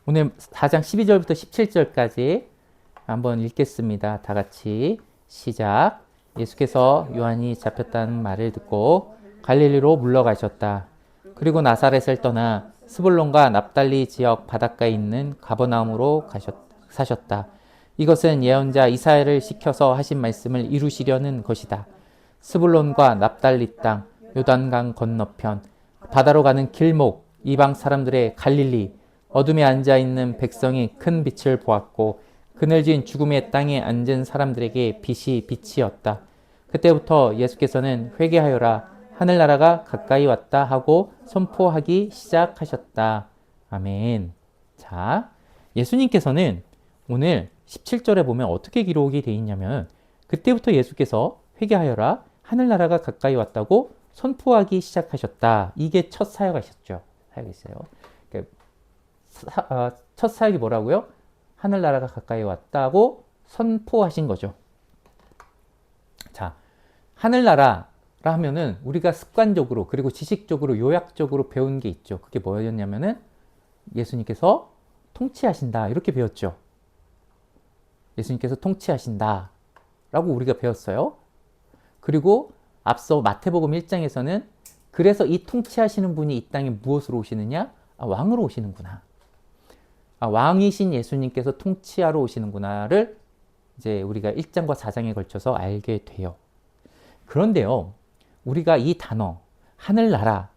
오늘 4장 12절부터 17절까지 한번 읽겠습니다. 다 같이 시작. 예수께서 요한이 잡혔다는 말을 듣고 갈릴리로 물러가셨다. 그리고 나사렛을 떠나 스불론과 납달리 지역 바닷가에 있는 가버나움으로 사셨다. 이것은 예언자 이사야를 시켜서 하신 말씀을 이루시려는 것이다. 스불론과 납달리 땅, 요단강 건너편, 바다로 가는 길목, 이방 사람들의 갈릴리, 어둠에 앉아있는 백성이 큰 빛을 보았고 그늘진 죽음의 땅에 앉은 사람들에게 빛이 빛이었다. 그때부터 예수께서는 회개하여라, 하늘나라가 가까이 왔다 하고 선포하기 시작하셨다. 아멘. 자, 예수님께서는 오늘 17절에 보면 어떻게 기록이 되어 있냐면 그때부터 예수께서 회개하여라, 하늘나라가 가까이 왔다고 선포하기 시작하셨다. 이게 첫 사역하셨죠. 사역이었어요. 첫 사역이 뭐라고요? 하늘나라가 가까이 왔다고 선포하신 거죠. 자, 하늘나라라 하면은 우리가 습관적으로 그리고 지식적으로 요약적으로 배운 게 있죠. 그게 뭐였냐면은 예수님께서 통치하신다 이렇게 배웠죠. 예수님께서 통치하신다 라고 우리가 배웠어요. 그리고 앞서 마태복음 1장에서는 그래서 이 통치하시는 분이 이 땅에 무엇으로 오시느냐? 왕으로 오시는구나. 왕이신 예수님께서 통치하러 오시는구나를 이제 우리가 1장과 4장에 걸쳐서 알게 돼요. 그런데요, 우리가 이 단어, 하늘나라,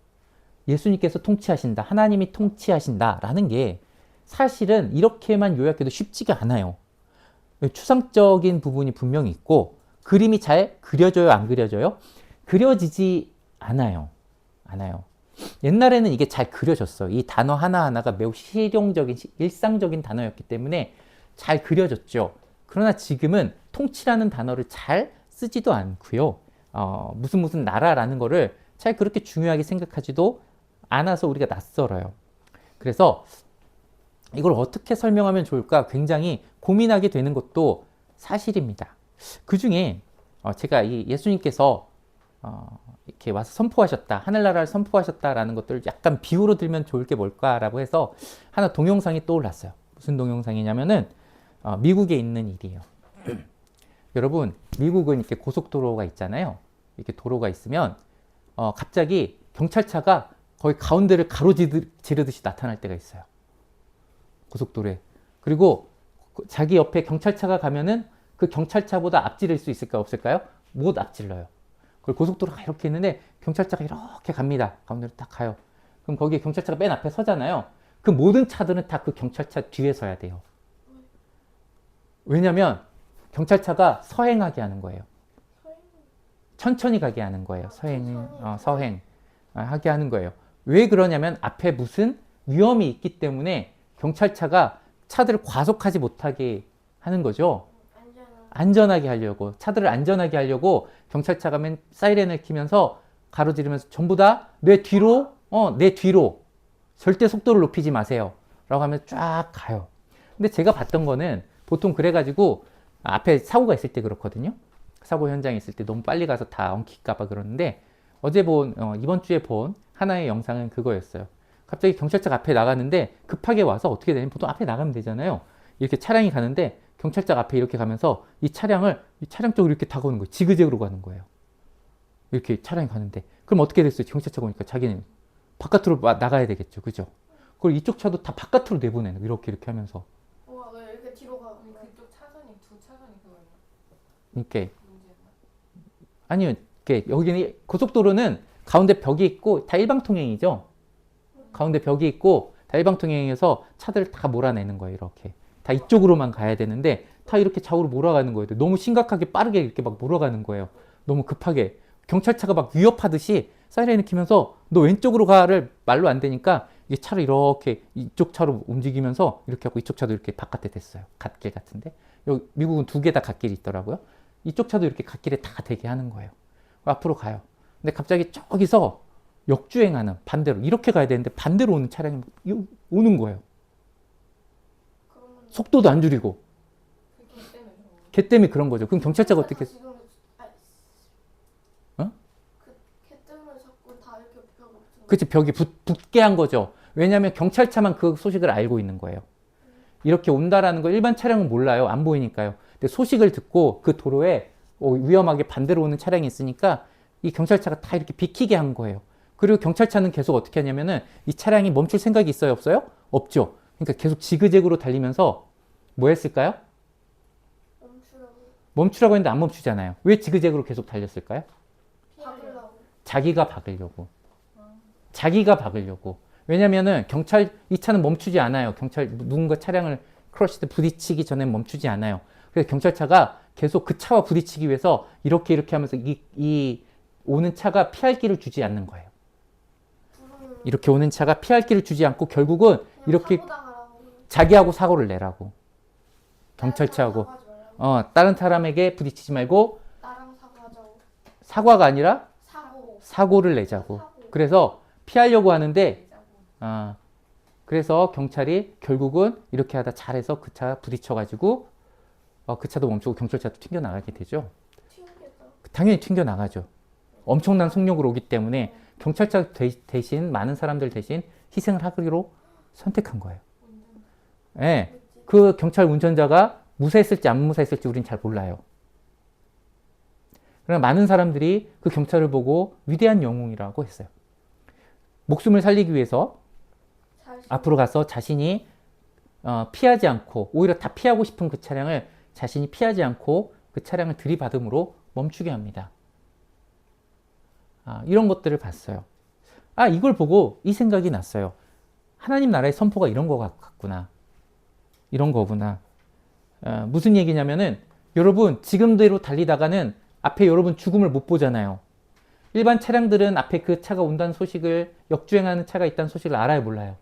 예수님께서 통치하신다, 하나님이 통치하신다 라는 게 사실은 이렇게만 요약해도 쉽지가 않아요. 추상적인 부분이 분명히 있고, 그림이 잘 그려져요, 안 그려져요? 그려지지 않아요. 옛날에는 이게 잘 그려졌어요. 이 단어 하나하나가 매우 실용적인, 일상적인 단어였기 때문에 잘 그려졌죠. 그러나 지금은 통치라는 단어를 잘 쓰지도 않고요. 무슨 나라라는 거를 잘 그렇게 중요하게 생각하지도 않아서 우리가 낯설어요. 그래서 이걸 어떻게 설명하면 좋을까 굉장히 고민하게 되는 것도 사실입니다. 그 중에 제가 이 예수님께서 이렇게 와서 선포하셨다, 하늘나라를 선포하셨다라는 것들을 약간 비유로 들면 좋을 게 뭘까라고 해서 하나 동영상이 떠올랐어요. 무슨 동영상이냐면은 미국에 있는 일이에요. 여러분, 미국은 이렇게 고속도로가 있잖아요. 이렇게 도로가 있으면 갑자기 경찰차가 거의 가운데를 가로지르듯이 나타날 때가 있어요. 고속도로에. 그리고 자기 옆에 경찰차가 가면은 그 경찰차보다 앞지를 수 있을까 없을까요? 못 앞질러요. 고속도로가 이렇게 있는데 경찰차가 이렇게 갑니다. 가운데로 딱 가요. 그럼 거기에 경찰차가 맨 앞에 서잖아요. 그 모든 차들은 다 그 경찰차 뒤에 서야 돼요. 왜냐면 경찰차가 서행하게 하는 거예요. 천천히 가게 하는 거예요. 서행 하게 하는 거예요. 왜 그러냐면 앞에 무슨 위험이 있기 때문에 경찰차가 차들을 과속하지 못하게 하는 거죠. 안전하게 하려고, 차들을 안전하게 하려고 경찰차가 맨 사이렌을 키면서 가로지르면서 전부 다 내 뒤로 절대 속도를 높이지 마세요 라고 하면 쫙 가요. 근데 제가 봤던 거는 보통 그래가지고 앞에 사고가 있을 때 그렇거든요. 사고 현장에 있을 때 너무 빨리 가서 다 엉킬까봐 그러는데 이번 주에 본 하나의 영상은 그거였어요. 갑자기 경찰차가 앞에 나가는데 급하게 와서 어떻게 되냐면 보통 앞에 나가면 되잖아요. 이렇게 차량이 가는데 경찰차가 앞에 이렇게 가면서 이 차량 쪽으로 이렇게 다가오는 거예요. 지그재그로 가는 거예요. 이렇게 차량이 가는데. 그럼 어떻게 됐어요? 경찰차가 오니까 자기는 바깥으로 나가야 되겠죠. 그죠? 그걸 이쪽 차도 다 바깥으로 내보내는 거예요. 이렇게 하면서. 와, 왜 이렇게 뒤로 가? 그쪽 차선이 두 차선이 그거예요? 이렇게. 아니요. 이렇게 여기는 고속도로는 가운데 벽이 있고 다 일방통행이죠. 가운데 벽이 있고 다 일방통행해서 차들을 다 몰아내는 거예요. 이렇게. 다 이쪽으로만 가야 되는데 다 이렇게 좌우로 몰아가는 거예요. 너무 심각하게 빠르게 이렇게 막 몰아가는 거예요. 너무 급하게. 경찰차가 막 위협하듯이 사이렌을 키면서 너 왼쪽으로 가를 말로 안 되니까 이게 차를 이렇게 이쪽 차로 움직이면서 이렇게 하고 이쪽 차도 이렇게 바깥에 됐어요. 갓길 같은데. 여기 미국은 두 개 다 갓길이 있더라고요. 이쪽 차도 이렇게 갓길에 다 되게 하는 거예요. 앞으로 가요. 근데 갑자기 저기서 역주행하는 반대로 이렇게 가야 되는데 반대로 오는 차량이 오는 거예요. 속도도 안 줄이고. 걔 때문에 그런 거죠. 그럼 경찰차가 어떻게? 걔 때문에 자꾸 다 이렇게 벽 그치, 벽이 붙게 한 거죠. 왜냐하면 경찰차만 그 소식을 알고 있는 거예요. 이렇게 온다라는 걸 일반 차량은 몰라요. 안 보이니까요. 근데 소식을 듣고 그 도로에 위험하게 반대로 오는 차량이 있으니까 이 경찰차가 다 이렇게 비키게 한 거예요. 그리고 경찰차는 계속 어떻게 하냐면은 이 차량이 멈출 생각이 있어요? 없어요? 없죠. 그러니까 계속 지그재그로 달리면서 뭐 했을까요? 멈추라고. 멈추라고 했는데 안 멈추잖아요. 왜 지그재그로 계속 달렸을까요? 박으려고. 자기가 박으려고. 자기가 박으려고. 왜냐면은 이 차는 멈추지 않아요. 누군가 차량을 크러쉬 때 부딪히기 전에 멈추지 않아요. 그래서 경찰차가 계속 그 차와 부딪히기 위해서 이렇게 하면서 이 오는 차가 피할 길을 주지 않는 거예요. 이렇게 오는 차가 피할 길을 주지 않고 결국은 이렇게 사고 당하라고. 자기하고 사고를 내라고. 경찰차하고. 사고하지 말라고. 다른 사람에게 부딪히지 말고 나랑 사고하자고. 사과가 아니라 사고. 사고를 내자고. 그래서 피하려고 하는데 그래서 경찰이 결국은 이렇게 하다 잘해서 그 차 부딪혀가지고 그 차도 멈추고 경찰차도 튕겨나가게 되죠. 튕겼다. 당연히 튕겨나가죠. 엄청난 속력으로 오기 때문에 경찰차 대신 많은 사람들 대신 희생을 하기로 선택한 거예요. 네. 그 경찰 운전자가 무사했을지 안 무사했을지 우린 잘 몰라요. 그러나 많은 사람들이 그 경찰을 보고 위대한 영웅이라고 했어요. 목숨을 살리기 위해서 앞으로 가서 자신이 피하지 않고 오히려 다 피하고 싶은 그 차량을 자신이 피하지 않고 그 차량을 들이받음으로 멈추게 합니다. 이런 것들을 봤어요. 이걸 보고 이 생각이 났어요. 하나님 나라의 선포가 이런 거 같구나. 이런 거구나. 무슨 얘기냐면은 여러분 지금대로 달리다가는 앞에 여러분 죽음을 못 보잖아요. 일반 차량들은 앞에 그 차가 온다는 소식을 역주행하는 차가 있다는 소식을 알아요, 몰라요?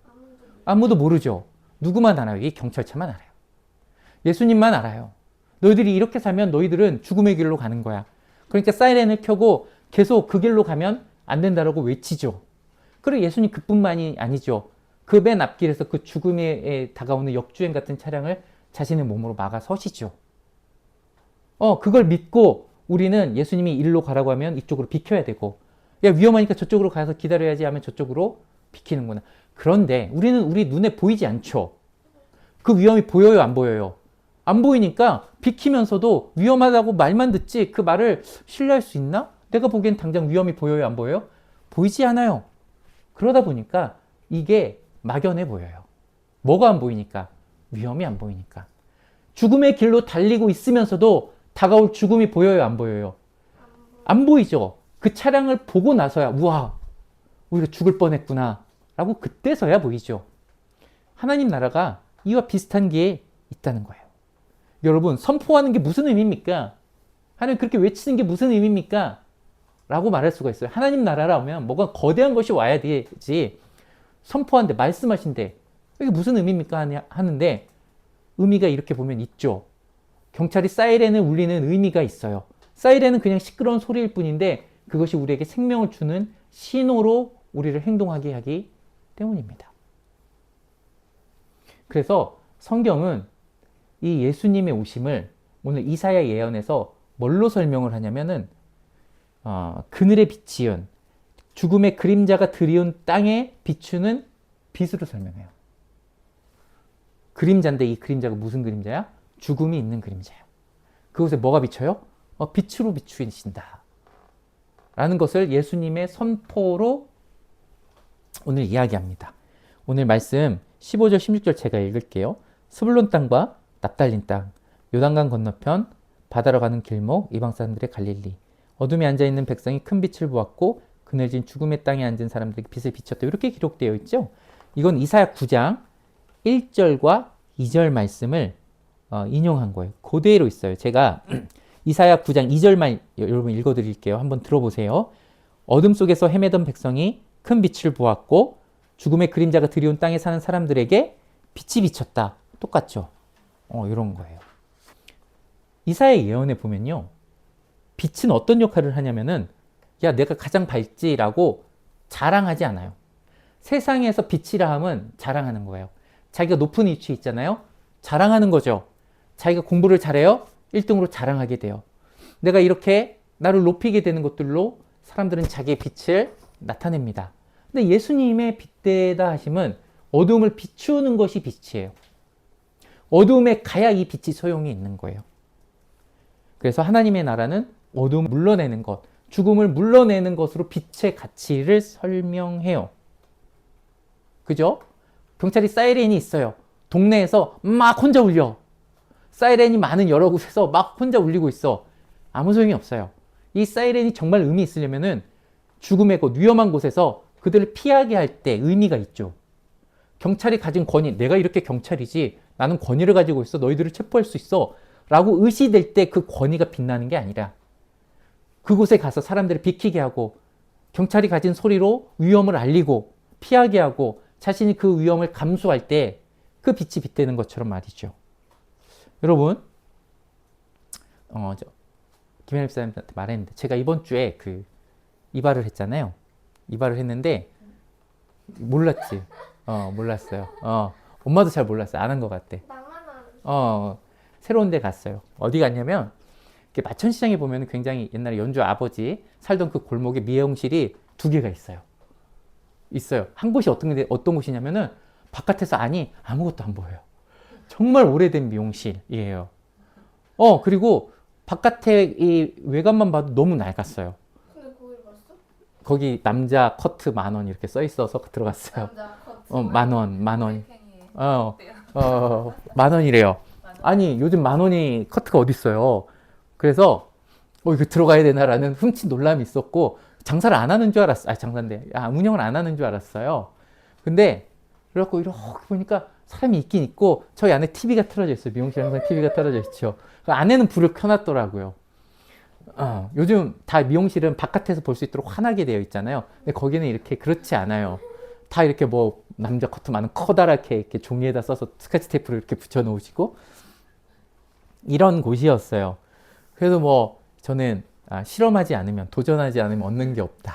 아무도 모르죠. 누구만 알아요? 이 경찰차만 알아요. 예수님만 알아요. 너희들이 이렇게 살면 너희들은 죽음의 길로 가는 거야. 그러니까 사이렌을 켜고 계속 그 길로 가면 안 된다라고 외치죠. 그리고 예수님 그뿐만이 아니죠. 그 맨 앞길에서 그 죽음에 다가오는 역주행 같은 차량을 자신의 몸으로 막아 서시죠. 그걸 믿고 우리는 예수님이 이리로 가라고 하면 이쪽으로 비켜야 되고, 야, 위험하니까 저쪽으로 가서 기다려야지 하면 저쪽으로 비키는구나. 그런데 우리는 우리 눈에 보이지 않죠. 그 위험이 보여요, 안 보여요? 안 보이니까 비키면서도 위험하다고 말만 듣지 그 말을 신뢰할 수 있나? 내가 보기엔 당장 위험이 보여요, 안 보여요? 보이지 않아요. 그러다 보니까 이게 막연해 보여요. 뭐가 안 보이니까? 위험이 안 보이니까. 죽음의 길로 달리고 있으면서도 다가올 죽음이 보여요, 안 보여요? 안 보이죠. 그 차량을 보고 나서야 우와, 우리가 죽을 뻔했구나 라고 그때서야 보이죠. 하나님 나라가 이와 비슷한 게 있다는 거예요. 여러분, 선포하는 게 무슨 의미입니까? 하나님 그렇게 외치는 게 무슨 의미입니까? 라고 말할 수가 있어요. 하나님 나라라 하면 뭐가 거대한 것이 와야 되지, 선포한데 말씀하신데 이게 무슨 의미입니까? 하는데 의미가 이렇게 보면 있죠. 경찰이 사이렌을 울리는 의미가 있어요. 사이렌은 그냥 시끄러운 소리일 뿐인데 그것이 우리에게 생명을 주는 신호로 우리를 행동하게 하기 때문입니다. 그래서 성경은 이 예수님의 오심을 오늘 이사야 예언에서 뭘로 설명을 하냐면은 그늘에 비치은 죽음의 그림자가 드리운 땅에 비추는 빛으로 설명해요. 그림자인데 이 그림자가 무슨 그림자야? 죽음이 있는 그림자예요. 그곳에 뭐가 비쳐요? 빛으로 비추신다 라는 것을 예수님의 선포로 오늘 이야기합니다. 오늘 말씀 15절 16절 제가 읽을게요. 스불론 땅과 납달린 땅, 요단강 건너편, 바다로 가는 길목, 이방 사람들의 갈릴리. 어둠에 앉아있는 백성이 큰 빛을 보았고 그늘진 죽음의 땅에 앉은 사람들에게 빛을 비췄다. 이렇게 기록되어 있죠. 이건 이사야 9장 1절과 2절 말씀을 인용한 거예요. 그대로 있어요. 제가 이사야 9장 2절만 여러분 읽어드릴게요. 한번 들어보세요. 어둠 속에서 헤매던 백성이 큰 빛을 보았고 죽음의 그림자가 드리운 땅에 사는 사람들에게 빛이 비쳤다. 똑같죠? 이런 거예요. 이사야 예언에 보면요. 빛은 어떤 역할을 하냐면은 야, 내가 가장 밝지라고 자랑하지 않아요. 세상에서 빛이라 함은 자랑하는 거예요. 자기가 높은 위치에 있잖아요. 자랑하는 거죠. 자기가 공부를 잘해요. 1등으로 자랑하게 돼요. 내가 이렇게 나를 높이게 되는 것들로 사람들은 자기의 빛을 나타냅니다. 근데 예수님의 빛되다 하심은 어둠을 비추는 것이 빛이에요. 어둠에 가야 이 빛이 소용이 있는 거예요. 그래서 하나님의 나라는 어둠을 물러내는 것, 죽음을 물러내는 것으로 빛의 가치를 설명해요. 그죠? 경찰이 사이렌이 있어요. 동네에서 막 혼자 울려. 사이렌이 많은 여러 곳에서 막 혼자 울리고 있어. 아무 소용이 없어요. 이 사이렌이 정말 의미 있으려면은 죽음의 곳, 위험한 곳에서 그들을 피하게 할 때 의미가 있죠. 경찰이 가진 권위, 내가 이렇게 경찰이지, 나는 권위를 가지고 있어, 너희들을 체포할 수 있어 라고 의시될 때 그 권위가 빛나는 게 아니라 그곳에 가서 사람들을 비키게 하고 경찰이 가진 소리로 위험을 알리고 피하게 하고 자신이 그 위험을 감수할 때 그 빛이 빛되는 것처럼 말이죠. 여러분, 김현일 사님한테 말했는데 제가 이번 주에 이발을 했잖아요. 이발을 했는데 몰랐지. 몰랐어요. 엄마도 잘 몰랐어요. 안 한 것 같대. 새로운 데 갔어요. 어디 갔냐면 마천시장에 보면 굉장히 옛날에 연주 아버지 살던 그 골목에 미용실이 2개가 있어요. 한 곳이 어떤 곳이냐면은 바깥에서 아무것도 안 보여요. 정말 오래된 미용실이에요. 그리고 바깥에 이 외관만 봐도 너무 낡았어요. 근데 거기 봤어? 거기 남자 커트 10,000원 이렇게 써 있어서 들어갔어요. 남자 커트 10,000원. 10,000원이래요. 아니, 요즘 10,000원이 커트가 어딨어요. 그래서, 이거 들어가야 되나라는 흠칫 놀람이 있었고, 장사를 안 하는 줄 알았어요. 장사인데, 운영을 안 하는 줄 알았어요. 근데, 그래갖고 이렇게 보니까 사람이 있긴 있고, 저희 안에 TV가 틀어져 있어요. 미용실 항상 TV가 틀어져 있죠. 그 안에는 불을 켜놨더라고요. 요즘 다 미용실은 바깥에서 볼 수 있도록 환하게 되어 있잖아요. 근데 거기는 이렇게 그렇지 않아요. 다 이렇게 남자 커트 많은 커다랗게 이렇게 종이에다 써서 스카치 테이프를 이렇게 붙여 놓으시고, 이런 곳이었어요. 그래서 저는 실험하지 않으면, 도전하지 않으면 얻는 게 없다.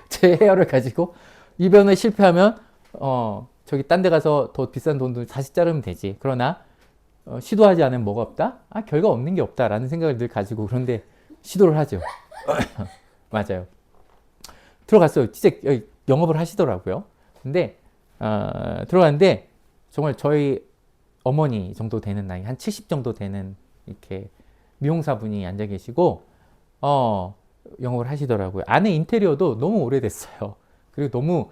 제 헤어를 가지고 이변을 실패하면 저기 딴 데 가서 더 비싼 돈도 다시 자르면 되지. 그러나 시도하지 않으면 뭐가 없다? 결과 없는 게 없다라는 생각을 늘 가지고 그런데 시도를 하죠. 맞아요. 들어갔어요. 진짜 영업을 하시더라고요. 근데 들어갔는데 정말 저희 어머니 정도 되는 나이, 한 70 정도 되는 이렇게 미용사분이 앉아 계시고 영업을 하시더라고요. 안에 인테리어도 너무 오래됐어요. 그리고 너무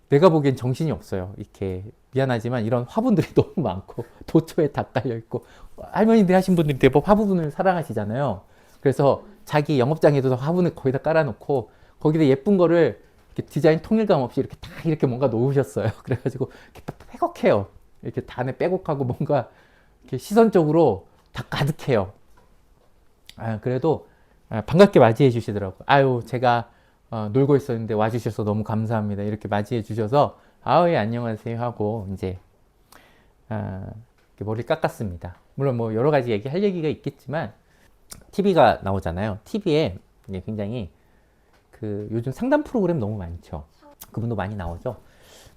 내가 보기엔 정신이 없어요. 이렇게 미안하지만 이런 화분들이 너무 많고 도초에 다 깔려 있고, 할머니들 하신 분들이 대부분 화분을 사랑하시잖아요. 그래서 자기 영업장에도 화분을 거의 다 깔아놓고 거기다 예쁜 거를 이렇게 디자인 통일감 없이 이렇게 다 이렇게 뭔가 놓으셨어요. 그래가지고 이렇게 빼곡해요. 이렇게 단에 빼곡하고 뭔가 이렇게 시선적으로 다 가득해요. 그래도 반갑게 맞이해 주시더라고요. 아유, 제가 놀고 있었는데 와주셔서 너무 감사합니다. 이렇게 맞이해 주셔서 예, 안녕하세요 하고 이제 머리를 깎았습니다. 물론 여러 가지 할 얘기가 있겠지만 TV가 나오잖아요. TV에 굉장히 요즘 상담 프로그램 너무 많죠. 그분도 많이 나오죠.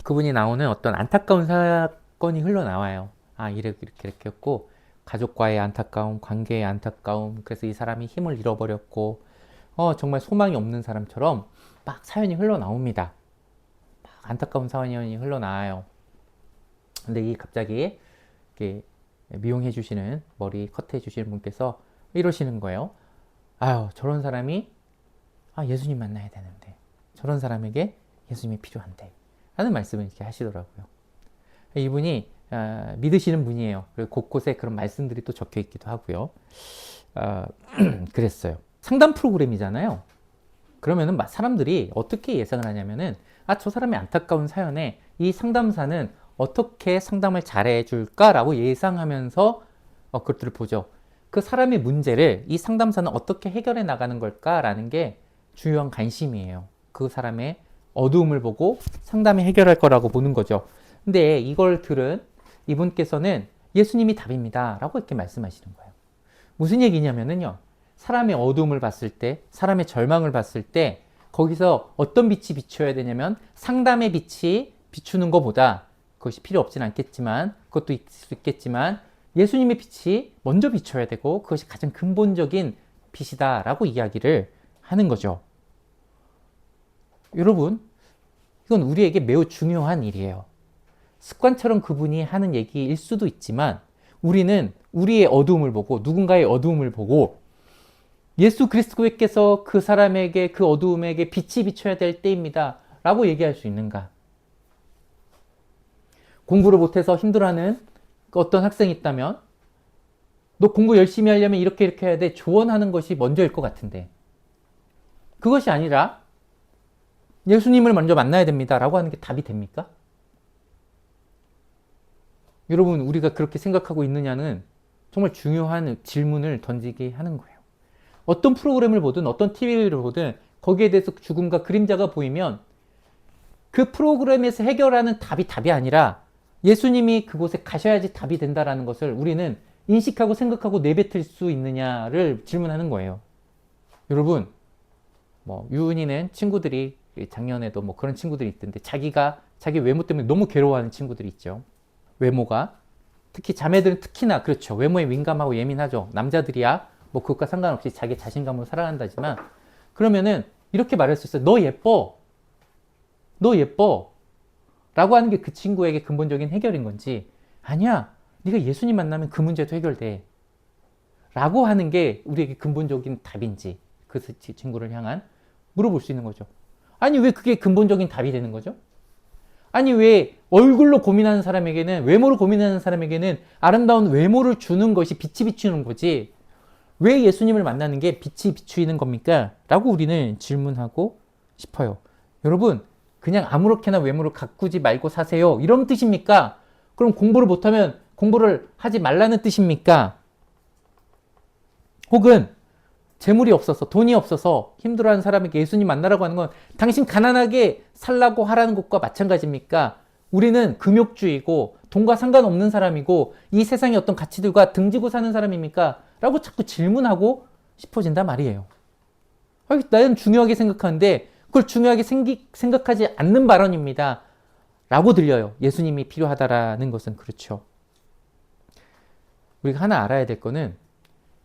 그분이 나오는 어떤 안타까운 사건이 흘러나와요. 이렇게 했고, 가족과의 안타까움, 관계의 안타까움, 그래서 이 사람이 힘을 잃어버렸고, 정말 소망이 없는 사람처럼 막 사연이 흘러나옵니다. 막 안타까운 사연이 흘러나와요. 근데 갑자기 이렇게 미용해 주시는, 머리 커트해 주시는 분께서 이러시는 거예요. 저런 사람이 예수님 만나야 되는데, 저런 사람에게 예수님이 필요한데 라는 말씀을 이렇게 하시더라고요. 이분이 믿으시는 분이에요. 그리고 곳곳에 그런 말씀들이 또 적혀 있기도 하고요. 그랬어요. 상담 프로그램이잖아요. 그러면은 사람들이 어떻게 예상을 하냐면은 저 사람의 안타까운 사연에 이 상담사는 어떻게 상담을 잘해 줄까라고 예상하면서 그것들을 보죠. 그 사람의 문제를 이 상담사는 어떻게 해결해 나가는 걸까라는 게 주요한 관심이에요. 그 사람의 어두움을 보고 상담이 해결할 거라고 보는 거죠. 근데 이걸 들은 이분께서는 예수님이 답입니다 라고 이렇게 말씀하시는 거예요. 무슨 얘기냐면요, 사람의 어두움을 봤을 때, 사람의 절망을 봤을 때 거기서 어떤 빛이 비춰야 되냐면 상담의 빛이 비추는 것보다, 그것이 필요 없진 않겠지만, 그것도 있을 수 있겠지만 예수님의 빛이 먼저 비춰야 되고 그것이 가장 근본적인 빛이다 라고 이야기를 하는 거죠. 여러분, 이건 우리에게 매우 중요한 일이에요. 습관처럼 그분이 하는 얘기일 수도 있지만 우리는 우리의 어두움을 보고 누군가의 어두움을 보고 예수 그리스도께서 그 사람에게 그 어두움에게 빛이 비춰야 될 때입니다 라고 얘기할 수 있는가? 공부를 못해서 힘들어하는 어떤 학생이 있다면 너 공부 열심히 하려면 이렇게 해야 돼 조언하는 것이 먼저일 것 같은데 그것이 아니라 예수님을 먼저 만나야 됩니다 라고 하는 게 답이 됩니까? 여러분 우리가 그렇게 생각하고 있느냐는 정말 중요한 질문을 던지게 하는 거예요. 어떤 프로그램을 보든 어떤 TV를 보든 거기에 대해서 죽음과 그림자가 보이면 그 프로그램에서 해결하는 답이 아니라 예수님이 그곳에 가셔야지 답이 된다라는 것을 우리는 인식하고 생각하고 내뱉을 수 있느냐를 질문하는 거예요. 여러분 유은이는 친구들이 작년에도 그런 친구들이 있던데 자기 외모 때문에 너무 괴로워하는 친구들이 있죠. 외모가 특히 자매들은 특히나 그렇죠. 외모에 민감하고 예민하죠. 남자들이야 그것과 상관없이 자기 자신감으로 살아간다지만 그러면은 이렇게 말할 수 있어요. 너 예뻐 라고 하는 게 그 친구에게 근본적인 해결인 건지 아니야 네가 예수님 만나면 그 문제도 해결돼 라고 하는 게 우리에게 근본적인 답인지 그 친구를 향한 물어볼 수 있는 거죠. 아니 왜 그게 근본적인 답이 되는 거죠? 아니 왜 얼굴로 고민하는 사람에게는 외모로 고민하는 사람에게는 아름다운 외모를 주는 것이 빛이 비추는 거지 왜 예수님을 만나는 게 빛이 비추이는 겁니까? 라고 우리는 질문하고 싶어요. 여러분 그냥 아무렇게나 외모를 가꾸지 말고 사세요 이런 뜻입니까? 그럼 공부를 못하면 공부를 하지 말라는 뜻입니까? 혹은 재물이 없어서 돈이 없어서 힘들어하는 사람에게 예수님 만나라고 하는 건 당신 가난하게 살라고 하라는 것과 마찬가지입니까? 우리는 금욕주의고 돈과 상관없는 사람이고 이 세상의 어떤 가치들과 등지고 사는 사람입니까? 라고 자꾸 질문하고 싶어진단 말이에요. 나는 중요하게 생각하는데 그걸 중요하게 생각하지 않는 발언입니다. 라고 들려요. 예수님이 필요하다라는 것은 그렇죠. 우리가 하나 알아야 될 거는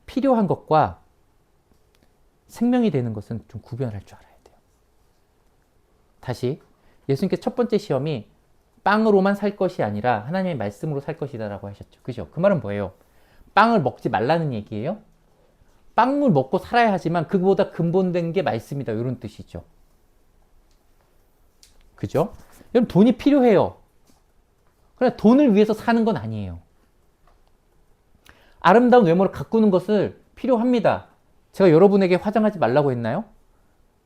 필요한 것과 생명이 되는 것은 좀 구별할 줄 알아야 돼요. 다시 예수님께서 첫 번째 시험이 빵으로만 살 것이 아니라 하나님의 말씀으로 살 것이다 라고 하셨죠. 그죠? 그 말은 뭐예요? 빵을 먹지 말라는 얘기예요? 빵을 먹고 살아야 하지만 그보다 근본된 게 말씀이다 이런 뜻이죠. 그죠? 여러분 돈이 필요해요. 그러나 돈을 위해서 사는 건 아니에요. 아름다운 외모를 가꾸는 것을 필요합니다. 제가 여러분에게 화장하지 말라고 했나요?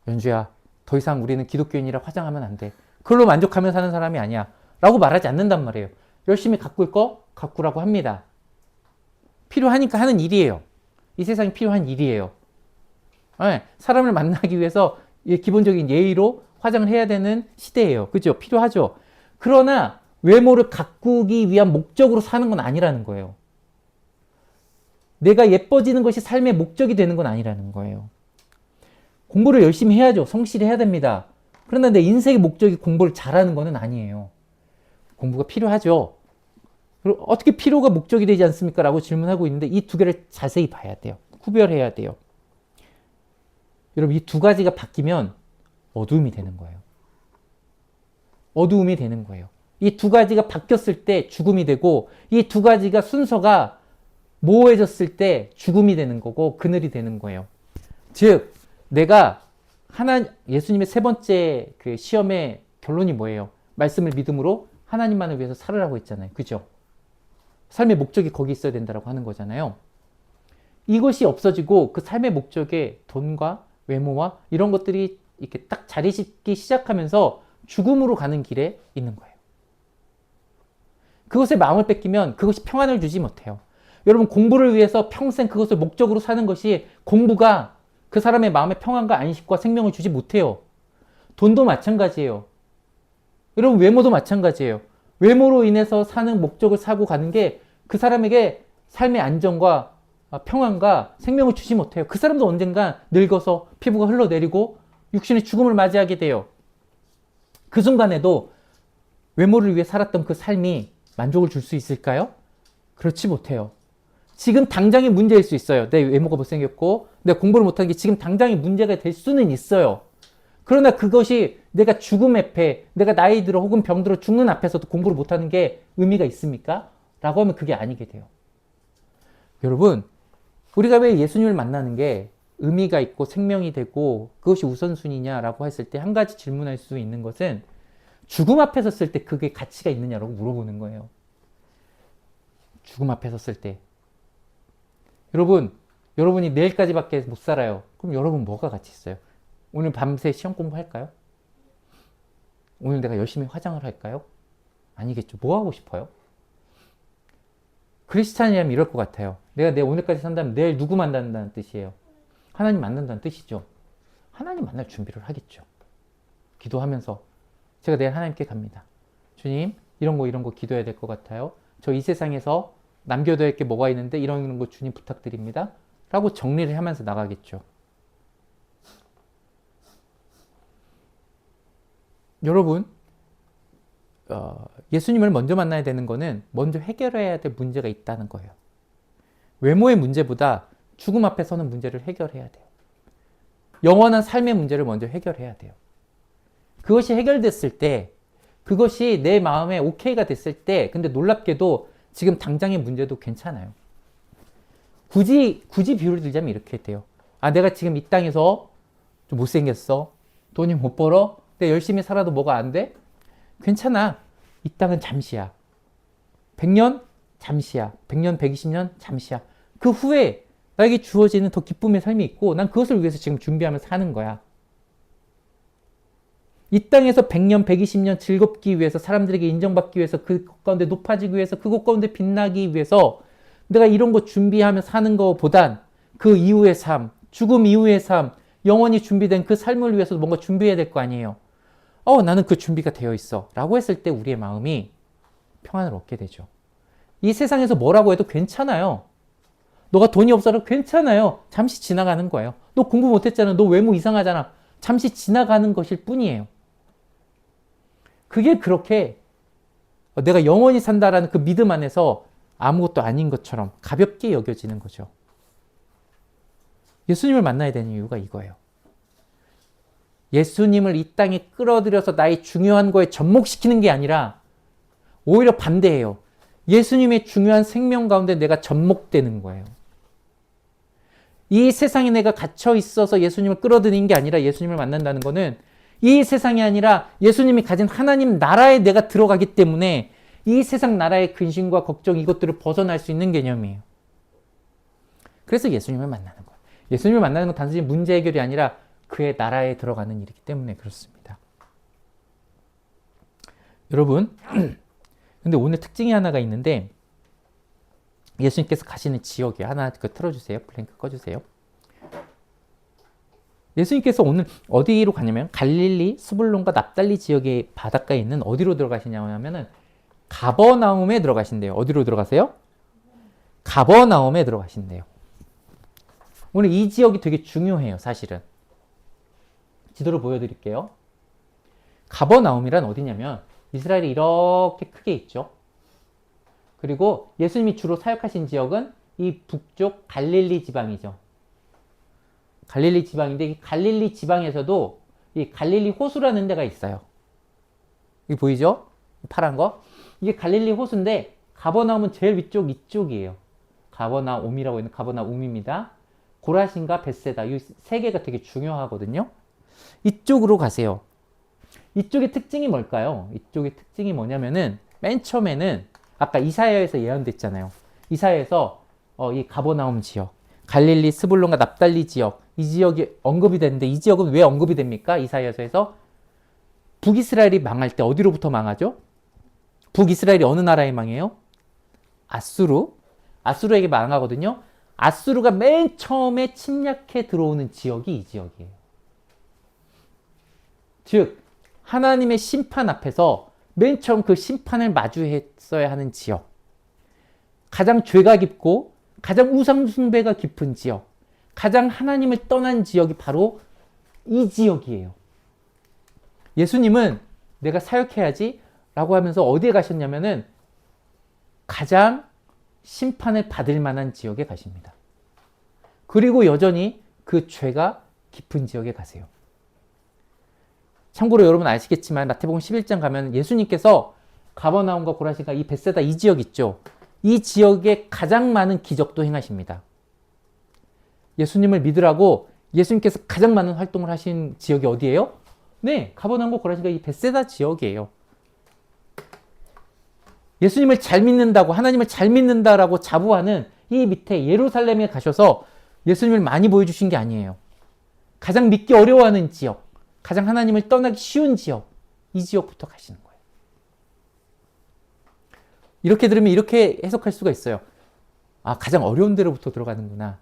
연주야, 더 이상 우리는 기독교인이라 화장하면 안 돼. 그걸로 만족하며 사는 사람이 아니야. 라고 말하지 않는단 말이에요. 열심히 가꿀 거 가꾸라고 합니다. 필요하니까 하는 일이에요. 이 세상이 필요한 일이에요. 네, 사람을 만나기 위해서 기본적인 예의로 화장을 해야 되는 시대예요. 그죠? 필요하죠. 그러나 외모를 가꾸기 위한 목적으로 사는 건 아니라는 거예요. 내가 예뻐지는 것이 삶의 목적이 되는 건 아니라는 거예요. 공부를 열심히 해야죠. 성실해야 됩니다. 그러나 내 인생의 목적이 공부를 잘하는 건 아니에요. 공부가 필요하죠. 그리고 어떻게 필요가 목적이 되지 않습니까? 라고 질문하고 있는데 이 두 개를 자세히 봐야 돼요. 구별해야 돼요. 여러분 이 두 가지가 바뀌면 어두움이 되는 거예요. 어두움이 되는 거예요. 이 두 가지가 바뀌었을 때 죽음이 되고 이 두 가지가 순서가 모호해졌을 때 죽음이 되는 거고 그늘이 되는 거예요. 즉 내가 예수님의 세 번째 그 시험의 결론이 뭐예요? 말씀을 믿음으로 하나님만을 위해서 살으라고 했잖아요. 그죠? 삶의 목적이 거기 있어야 된다고 하는 거잖아요. 이것이 없어지고 그 삶의 목적에 돈과 외모와 이런 것들이 이렇게 딱 자리 잡기 시작하면서 죽음으로 가는 길에 있는 거예요. 그것에 마음을 뺏기면 그것이 평안을 주지 못해요. 여러분 공부를 위해서 평생 그것을 목적으로 사는 것이 공부가 그 사람의 마음의 평안과 안식과 생명을 주지 못해요. 돈도 마찬가지예요. 여러분 외모도 마찬가지예요. 외모로 인해서 사는 목적을 사고 가는 게 그 사람에게 삶의 안정과 평안과 생명을 주지 못해요. 그 사람도 언젠가 늙어서 피부가 흘러내리고 육신의 죽음을 맞이하게 돼요. 그 순간에도 외모를 위해 살았던 그 삶이 만족을 줄 수 있을까요? 그렇지 못해요. 지금 당장의 문제일 수 있어요. 내 외모가 못생겼고 내가 공부를 못한 게 지금 당장의 문제가 될 수는 있어요. 그러나 그것이 내가 죽음 앞에, 내가 나이 들어 혹은 병 들어 죽는 앞에서도 공부를 못하는 게 의미가 있습니까? 라고 하면 그게 아니게 돼요. 여러분, 우리가 왜 예수님을 만나는 게 의미가 있고 생명이 되고 그것이 우선순위냐라고 했을 때 한 가지 질문할 수 있는 것은 죽음 앞에 섰을 때 그게 가치가 있느냐라고 물어보는 거예요. 죽음 앞에 섰을 때. 여러분이 내일까지밖에 못 살아요. 그럼 여러분 뭐가 가치 있어요? 오늘 밤새 시험 공부할까요? 오늘 내가 열심히 화장을 할까요? 아니겠죠. 뭐 하고 싶어요? 크리스찬이라면 이럴 것 같아요. 내가 오늘까지 산다면 내일 누구 만난다는 뜻이에요? 하나님 만난다는 뜻이죠. 하나님 만날 준비를 하겠죠. 기도하면서 제가 내일 하나님께 갑니다. 주님, 이런 거 기도해야 될 것 같아요. 저 이 세상에서 남겨둬야 할 게 뭐가 있는데 이런 거 주님 부탁드립니다. 라고 정리를 하면서 나가겠죠. 여러분, 예수님을 먼저 만나야 되는 거는 먼저 해결해야 될 문제가 있다는 거예요. 외모의 문제보다 죽음 앞에 서는 문제를 해결해야 돼요. 영원한 삶의 문제를 먼저 해결해야 돼요. 그것이 해결됐을 때, 그것이 내 마음에 오케이가 됐을 때, 근데 놀랍게도 지금 당장의 문제도 괜찮아요. 굳이 비유를 들자면 이렇게 돼요. 내가 지금 이 땅에서 좀 못생겼어. 돈이 못 벌어. 내가 열심히 살아도 뭐가 안 돼? 괜찮아. 이 땅은 잠시야. 100년? 잠시야. 100년, 120년? 잠시야. 그 후에 나에게 주어지는 더 기쁨의 삶이 있고 난 그것을 위해서 지금 준비하면서 사는 거야. 이 땅에서 100년, 120년 즐겁기 위해서 사람들에게 인정받기 위해서 그곳 가운데 높아지기 위해서 그곳 가운데 빛나기 위해서 내가 이런 거 준비하며 사는 것보단 그 이후의 삶, 죽음 이후의 삶, 영원히 준비된 그 삶을 위해서 뭔가 준비해야 될 거 아니에요. 나는 그 준비가 되어 있어. 라고 했을 때 우리의 마음이 평안을 얻게 되죠. 이 세상에서 뭐라고 해도 괜찮아요. 너가 돈이 없어도 괜찮아요. 잠시 지나가는 거예요. 너 공부 못했잖아. 너 외모 이상하잖아. 잠시 지나가는 것일 뿐이에요. 그게 그렇게 내가 영원히 산다라는 그 믿음 안에서 아무것도 아닌 것처럼 가볍게 여겨지는 거죠. 예수님을 만나야 되는 이유가 이거예요. 예수님을 이 땅에 끌어들여서 나의 중요한 거에 접목시키는 게 아니라 오히려 반대예요. 예수님의 중요한 생명 가운데 내가 접목되는 거예요. 이 세상에 내가 갇혀 있어서 예수님을 끌어들이는 게 아니라 예수님을 만난다는 거는 이 세상이 아니라 예수님이 가진 하나님 나라에 내가 들어가기 때문에 이 세상 나라의 근심과 걱정 이것들을 벗어날 수 있는 개념이에요. 그래서 예수님을 만나는 거예요. 예수님을 만나는 건 단순히 문제 해결이 아니라 그의 나라에 들어가는 일이기 때문에 그렇습니다. 여러분, 근데 오늘 특징이 하나가 있는데 예수님께서 가시는 지역이 하나 틀어주세요. 블랭크 꺼주세요. 예수님께서 오늘 어디로 가냐면 갈릴리, 스불론과 납달리 지역의 바닷가에 있는 어디로 들어가시냐고 하면은 가버나움에 들어가신대요. 어디로 들어가세요? 가버나움에 들어가신대요. 오늘 이 지역이 되게 중요해요, 사실은. 지도를 보여드릴게요. 가버나움이란 어디냐면 이스라엘이 이렇게 크게 있죠. 그리고 예수님이 주로 사역하신 지역은 이 북쪽 갈릴리 지방이죠. 갈릴리 지방인데 이 갈릴리 지방에서도 이 갈릴리 호수라는 데가 있어요. 여기 보이죠? 파란 거. 이게 갈릴리 호수인데 가버나움은 제일 위쪽 이쪽이에요. 가버나움이라고 있는 가버나움입니다. 고라신과 벳세다 이 세 개가 되게 중요하거든요. 이쪽으로 가세요. 이쪽의 특징이 뭘까요? 이쪽의 특징이 뭐냐면은 맨 처음에는 아까 이사야에서 예언됐잖아요. 이사야에서 이 가버나움 지역, 갈릴리, 스불론과 납달리 지역, 이 지역이 언급이 됐는데 이 지역은 왜 언급이 됩니까? 이사야서에서 북이스라엘이 망할 때 어디로부터 망하죠? 북이스라엘이 어느 나라에 망해요? 아수르에게 망하거든요. 아수르가 맨 처음에 침략해 들어오는 지역이 이 지역이에요. 즉 하나님의 심판 앞에서 맨 처음 그 심판을 마주했어야 하는 지역, 가장 죄가 깊고 가장 우상숭배가 깊은 지역, 가장 하나님을 떠난 지역이 바로 이 지역이에요. 예수님은 내가 사역해야지 라고 하면서 어디에 가셨냐면은 가장 심판을 받을 만한 지역에 가십니다. 그리고 여전히 그 죄가 깊은 지역에 가세요. 참고로 여러분 아시겠지만 마태복음 11장 가면 예수님께서 가버나움과 고라신과 이 벳세다 이 지역 있죠. 이 지역에 가장 많은 기적도 행하십니다. 예수님을 믿으라고 예수님께서 가장 많은 활동을 하신 지역이 어디예요? 네, 가버나움과 고라신과 이 벳세다 지역이에요. 예수님을 잘 믿는다고, 하나님을 잘 믿는다라고 자부하는 이 밑에 예루살렘에 가셔서 예수님을 많이 보여주신 게 아니에요. 가장 믿기 어려워하는 지역, 가장 하나님을 떠나기 쉬운 지역, 이 지역부터 가시는 거예요. 이렇게 들으면 이렇게 해석할 수가 있어요. 아, 가장 어려운 데로부터 들어가는구나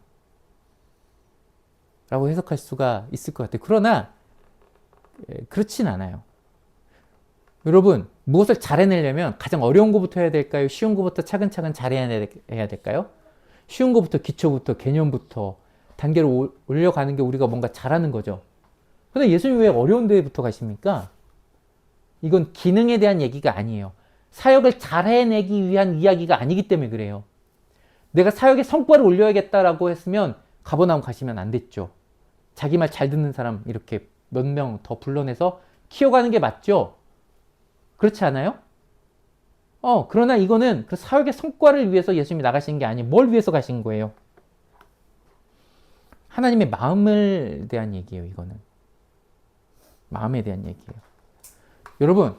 라고 해석할 수가 있을 것 같아요. 그러나 그렇진 않아요. 여러분, 무엇을 잘 해내려면 가장 어려운 것부터 해야 될까요? 쉬운 것부터 차근차근 잘 해야 될까요? 쉬운 것부터, 기초부터, 개념부터 단계로 올려가는 게 우리가 뭔가 잘하는 거죠. 근데 예수님 왜 어려운 데부터 가십니까? 이건 기능에 대한 얘기가 아니에요. 사역을 잘 해내기 위한 이야기가 아니기 때문에 그래요. 내가 사역의 성과를 올려야겠다라고 했으면 가버나움 가시면 안 됐죠. 자기 말 잘 듣는 사람 이렇게 몇 명 더 불러내서 키워가는 게 맞죠? 그렇지 않아요? 그러나 이거는 그 사역의 성과를 위해서 예수님이 나가신 게 아니에요. 뭘 위해서 가신 거예요? 하나님의 마음을 대한 얘기예요, 이거는. 마음에 대한 얘기예요. 여러분,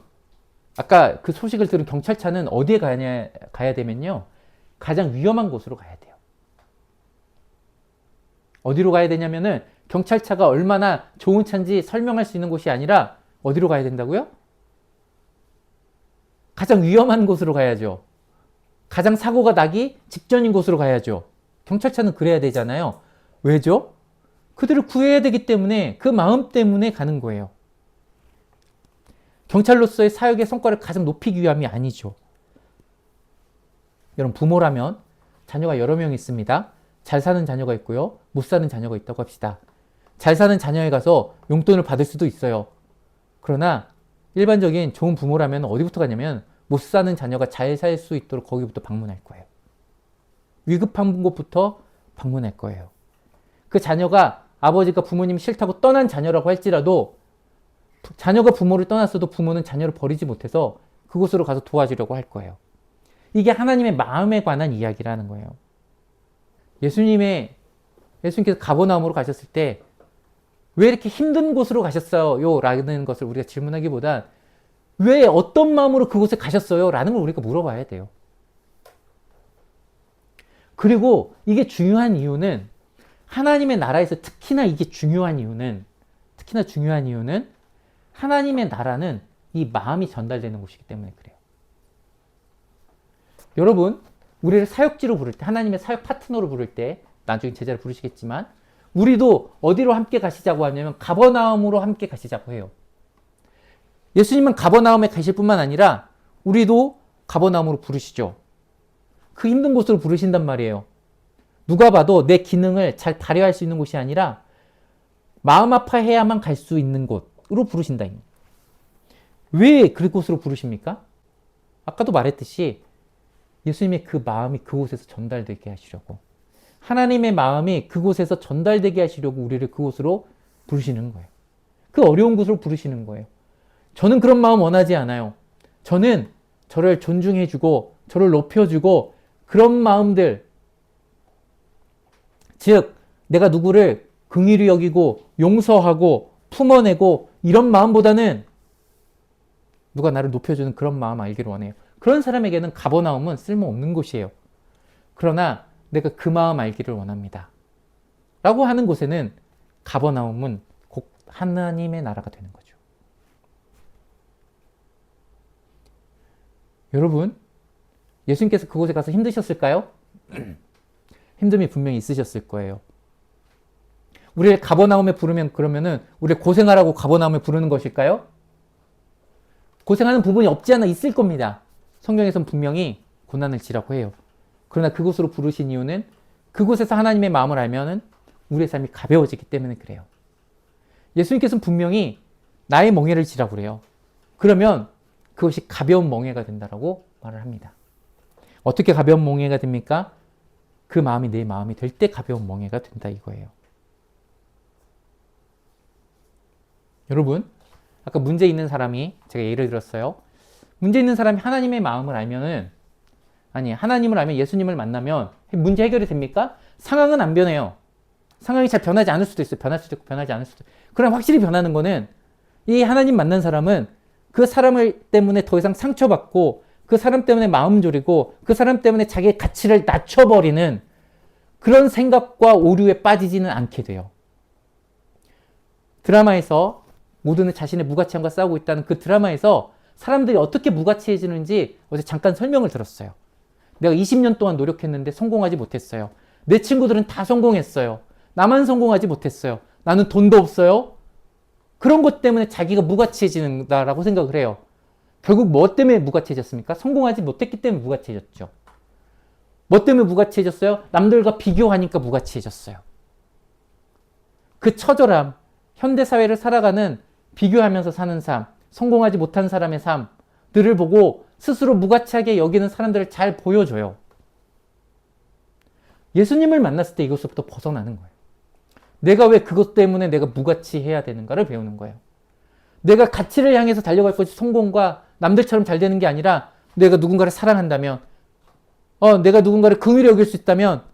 아까 그 소식을 들은 경찰차는 어디에 가야 되면요. 가장 위험한 곳으로 가야 돼요. 어디로 가야 되냐면은 경찰차가 얼마나 좋은 차인지 설명할 수 있는 곳이 아니라 어디로 가야 된다고요? 가장 위험한 곳으로 가야죠. 가장 사고가 나기 직전인 곳으로 가야죠. 경찰차는 그래야 되잖아요. 왜죠? 그들을 구해야 되기 때문에 그 마음 때문에 가는 거예요. 경찰로서의 사역의 성과를 가장 높이기 위함이 아니죠. 여러분, 부모라면 자녀가 여러 명 있습니다. 잘 사는 자녀가 있고요. 못 사는 자녀가 있다고 합시다. 잘 사는 자녀에 가서 용돈을 받을 수도 있어요. 그러나 일반적인 좋은 부모라면 어디부터 가냐면 못 사는 자녀가 잘 살 수 있도록 거기부터 방문할 거예요. 위급한 곳부터 방문할 거예요. 그 자녀가 아버지가 부모님이 싫다고 떠난 자녀라고 할지라도 자녀가 부모를 떠났어도 부모는 자녀를 버리지 못해서 그곳으로 가서 도와주려고 할 거예요. 이게 하나님의 마음에 관한 이야기라는 거예요. 예수님께서 가버나움으로 가셨을 때 왜 이렇게 힘든 곳으로 가셨어요? 라는 것을 우리가 질문하기보단 왜 어떤 마음으로 그곳에 가셨어요? 라는 걸 우리가 물어봐야 돼요. 그리고 이게 중요한 이유는 하나님의 나라에서 특히나 중요한 이유는 하나님의 나라는 이 마음이 전달되는 곳이기 때문에 그래요. 여러분, 우리를 사역지로 부를 때, 하나님의 사역 파트너로 부를 때, 나중에 제자를 부르시겠지만, 우리도 어디로 함께 가시자고 하냐면 가버나움으로 함께 가시자고 해요. 예수님은 가버나움에 가실 뿐만 아니라 우리도 가버나움으로 부르시죠. 그 힘든 곳으로 부르신단 말이에요. 누가 봐도 내 기능을 잘 발휘할 수 있는 곳이 아니라 마음 아파해야만 갈 수 있는 곳으로 부르신다. 왜 그곳으로 부르십니까? 아까도 말했듯이 예수님의 그 마음이 그곳에서 전달되게 하시려고, 하나님의 마음이 그곳에서 전달되게 하시려고 우리를 그곳으로 부르시는 거예요. 그 어려운 곳으로 부르시는 거예요. 저는 그런 마음 원하지 않아요. 저는 저를 존중해주고 저를 높여주고 그런 마음들, 즉 내가 누구를 긍휼히 여기고 용서하고 품어내고 이런 마음보다는 누가 나를 높여주는 그런 마음 알기를 원해요. 그런 사람에게는 가버나움은 쓸모없는 곳이에요. 그러나 내가 그 마음 알기를 원합니다. 라고 하는 곳에는 가버나움은 곧 하나님의 나라가 되는 거죠. 여러분, 예수님께서 그곳에 가서 힘드셨을까요? 힘듦이 분명히 있으셨을 거예요. 우리를 가버나움에 부르면 그러면은 우리를 고생하라고 가버나움에 부르는 것일까요? 고생하는 부분이 없지 않아 있을 겁니다. 성경에서는 분명히 고난을 지라고 해요. 그러나 그곳으로 부르신 이유는 그곳에서 하나님의 마음을 알면은 우리의 삶이 가벼워지기 때문에 그래요. 예수님께서는 분명히 나의 멍에를 지라고 그래요. 그러면 그것이 가벼운 멍에가 된다라고 말을 합니다. 어떻게 가벼운 멍에가 됩니까? 그 마음이 내 마음이 될 때 가벼운 멍에가 된다 이거예요. 여러분, 아까 문제 있는 사람이, 제가 예를 들었어요. 문제 있는 사람이 하나님의 마음을 알면은, 아니, 하나님을 알면 예수님을 만나면 문제 해결이 됩니까? 상황은 안 변해요. 상황이 잘 변하지 않을 수도 있어요. 변할 수도 있고 변하지 않을 수도 있고. 그러나 확실히 변하는 거는 이 하나님 만난 사람은 그 사람을 때문에 더 이상 상처받고 그 사람 때문에 마음 졸이고 그 사람 때문에 자기의 가치를 낮춰버리는 그런 생각과 오류에 빠지지는 않게 돼요. 드라마에서 모두는 자신의 무가치함과 싸우고 있다는 그 드라마에서 사람들이 어떻게 무가치해지는지 어제 잠깐 설명을 들었어요. 내가 20년 동안 노력했는데 성공하지 못했어요. 내 친구들은 다 성공했어요. 나만 성공하지 못했어요. 나는 돈도 없어요. 그런 것 때문에 자기가 무가치해진다라고 생각을 해요. 결국 뭐 때문에 무가치해졌습니까? 성공하지 못했기 때문에 무가치해졌죠. 뭐 때문에 무가치해졌어요? 남들과 비교하니까 무가치해졌어요. 그 처절함, 현대사회를 살아가는 비교하면서 사는 삶, 성공하지 못한 사람의 삶들을 보고 스스로 무가치하게 여기는 사람들을 잘 보여줘요. 예수님을 만났을 때 이것부터 벗어나는 거예요. 내가 왜 그것 때문에 내가 무가치해야 되는가를 배우는 거예요. 내가 가치를 향해서 달려갈 것이 성공과 남들처럼 잘 되는 게 아니라 내가 누군가를 사랑한다면, 내가 누군가를 긍휼히 여길 수 있다면,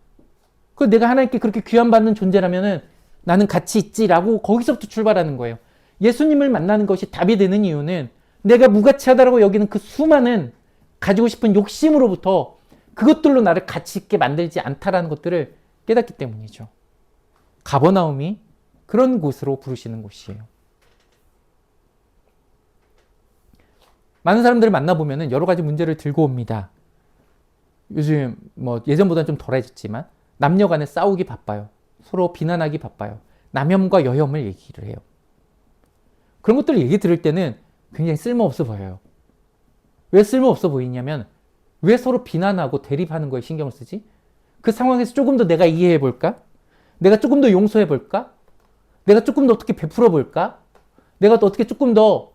내가 하나님께 그렇게 귀함받는 존재라면은 나는 가치 있지라고 거기서부터 출발하는 거예요. 예수님을 만나는 것이 답이 되는 이유는 내가 무가치하다라고 여기는 그 수많은 가지고 싶은 욕심으로부터 그것들로 나를 가치 있게 만들지 않다라는 것들을 깨닫기 때문이죠. 가버나움이 그런 곳으로 부르시는 곳이에요. 많은 사람들을 만나보면 여러 가지 문제를 들고 옵니다. 요즘 예전보다는 좀 덜해졌지만 남녀 간에 싸우기 바빠요. 서로 비난하기 바빠요. 남혐과 여혐을 얘기를 해요. 그런 것들을 얘기 들을 때는 굉장히 쓸모없어 보여요. 왜 쓸모없어 보이냐면 왜 서로 비난하고 대립하는 거에 신경을 쓰지? 그 상황에서 조금 더 내가 이해해 볼까? 내가 조금 더 용서해 볼까? 내가 조금 더 어떻게 베풀어 볼까? 내가 또 어떻게 조금 더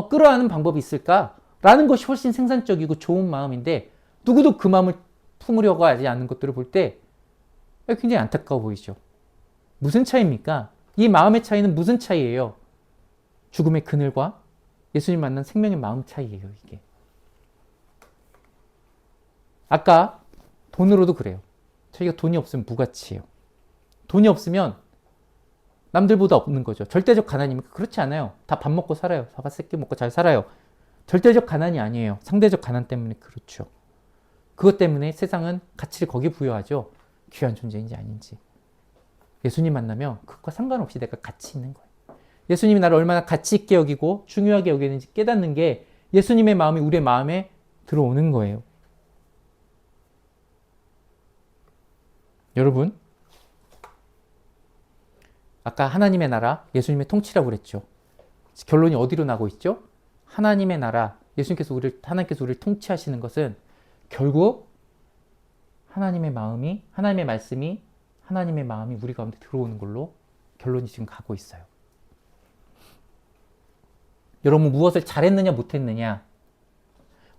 끌어안는 방법이 있을까? 라는 것이 훨씬 생산적이고 좋은 마음인데 누구도 그 마음을 품으려고 하지 않는 것들을 볼 때 굉장히 안타까워 보이죠. 무슨 차이입니까? 이 마음의 차이는 무슨 차이예요? 죽음의 그늘과 예수님 만난 생명의 마음 차이예요, 이게. 아까 돈으로도 그래요. 저희가 돈이 없으면 무가치예요. 돈이 없으면 남들보다 없는 거죠. 절대적 가난입니까? 그렇지 않아요. 다 밥 먹고 살아요. 밥 세 끼 먹고 잘 살아요. 절대적 가난이 아니에요. 상대적 가난 때문에 그렇죠. 그것 때문에 세상은 가치를 거기에 부여하죠. 귀한 존재인지 아닌지. 예수님 만나면 그것과 상관없이 내가 가치 있는 거예요. 예수님이 나를 얼마나 가치 있게 여기고 중요하게 여기는지 깨닫는 게 예수님의 마음이 우리의 마음에 들어오는 거예요. 여러분, 아까 하나님의 나라, 예수님의 통치라고 그랬죠. 결론이 어디로 나고 있죠? 하나님의 나라, 하나님께서 우리를 통치하시는 것은 결국 하나님의 말씀이 하나님의 마음이 우리 가운데 들어오는 걸로 결론이 지금 가고 있어요. 여러분, 무엇을 잘했느냐 못했느냐,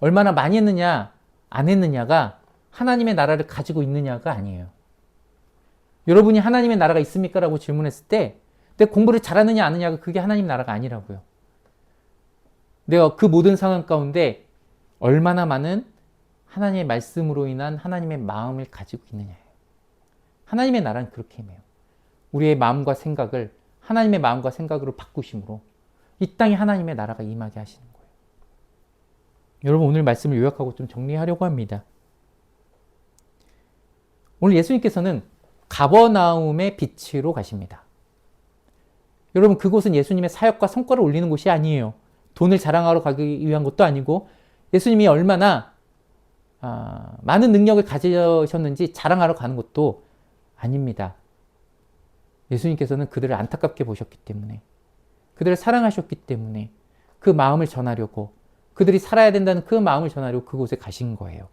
얼마나 많이 했느냐 안 했느냐가 하나님의 나라를 가지고 있느냐가 아니에요. 여러분이 하나님의 나라가 있습니까? 라고 질문했을 때 내가 공부를 잘하느냐 안 하느냐가 그게 하나님 나라가 아니라고요. 내가 그 모든 상황 가운데 얼마나 많은 하나님의 말씀으로 인한 하나님의 마음을 가지고 있느냐예요. 하나님의 나라는 그렇게 임해요. 우리의 마음과 생각을 하나님의 마음과 생각으로 바꾸심으로 이 땅에 하나님의 나라가 임하게 하시는 거예요. 여러분, 오늘 말씀을 요약하고 좀 정리하려고 합니다. 오늘 예수님께서는 가버나움의 빛으로 가십니다. 여러분, 그곳은 예수님의 사역과 성과를 올리는 곳이 아니에요. 돈을 자랑하러 가기 위한 것도 아니고 예수님이 얼마나 많은 능력을 가지셨는지 자랑하러 가는 것도 아닙니다. 예수님께서는 그들을 안타깝게 보셨기 때문에, 그들을 사랑하셨기 때문에 그 마음을 전하려고, 그들이 살아야 된다는 그 마음을 전하려고 그곳에 가신 거예요.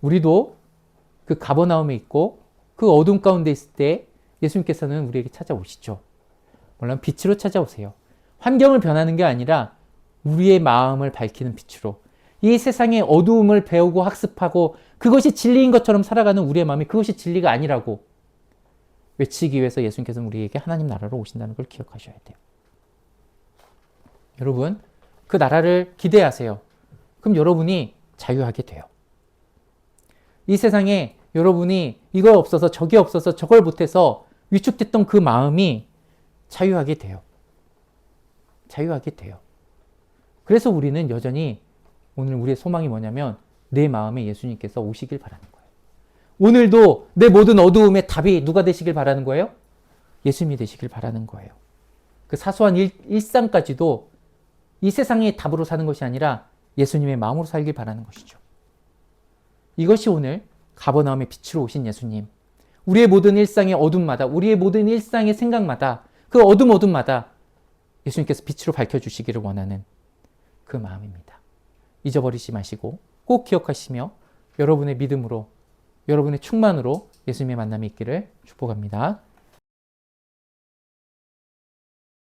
우리도 그 가버나움에 있고 그 어둠 가운데 있을 때 예수님께서는 우리에게 찾아오시죠. 물론 빛으로 찾아오세요. 환경을 변하는 게 아니라 우리의 마음을 밝히는 빛으로, 이 세상의 어두움을 배우고 학습하고 그것이 진리인 것처럼 살아가는 우리의 마음이 그것이 진리가 아니라고 외치기 위해서 예수님께서는 우리에게 하나님 나라로 오신다는 걸 기억하셔야 돼요. 여러분, 그 나라를 기대하세요. 그럼 여러분이 자유하게 돼요. 이 세상에 여러분이 이거 없어서 저게 없어서 저걸 못해서 위축됐던 그 마음이 자유하게 돼요. 자유하게 돼요. 그래서 우리는 여전히 오늘 우리의 소망이 뭐냐면 내 마음에 예수님께서 오시길 바라는 거예요. 오늘도 내 모든 어두움의 답이 누가 되시길 바라는 거예요? 예수님이 되시길 바라는 거예요. 그 사소한 일상까지도 이 세상의 답으로 사는 것이 아니라 예수님의 마음으로 살길 바라는 것이죠. 이것이 오늘 가버나움의 빛으로 오신 예수님. 우리의 모든 일상의 어둠마다, 우리의 모든 일상의 생각마다, 그 어둠마다 예수님께서 빛으로 밝혀주시기를 원하는 그 마음입니다. 잊어버리지 마시고 꼭 기억하시며 여러분의 믿음으로, 여러분의 충만으로 예수님의 만남이 있기를 축복합니다.